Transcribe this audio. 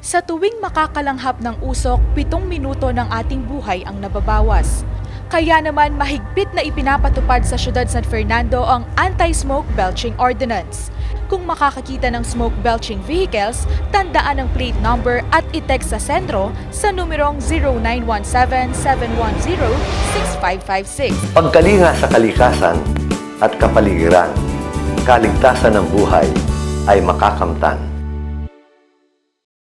Sa tuwing makakalanghap ng usok, 7 minuto ng ating buhay ang nababawas. Kaya naman mahigpit na ipinapatupad sa siyudad San Fernando ang Anti-Smoke Belching Ordinance. Kung makakakita ng smoke belching vehicles, tandaan ang plate number at i-text sa sentro sa numerong 0917-710-6556. Pagkalinga sa kalikasan at kapaligiran, kaligtasan ng buhay ay makakamtan.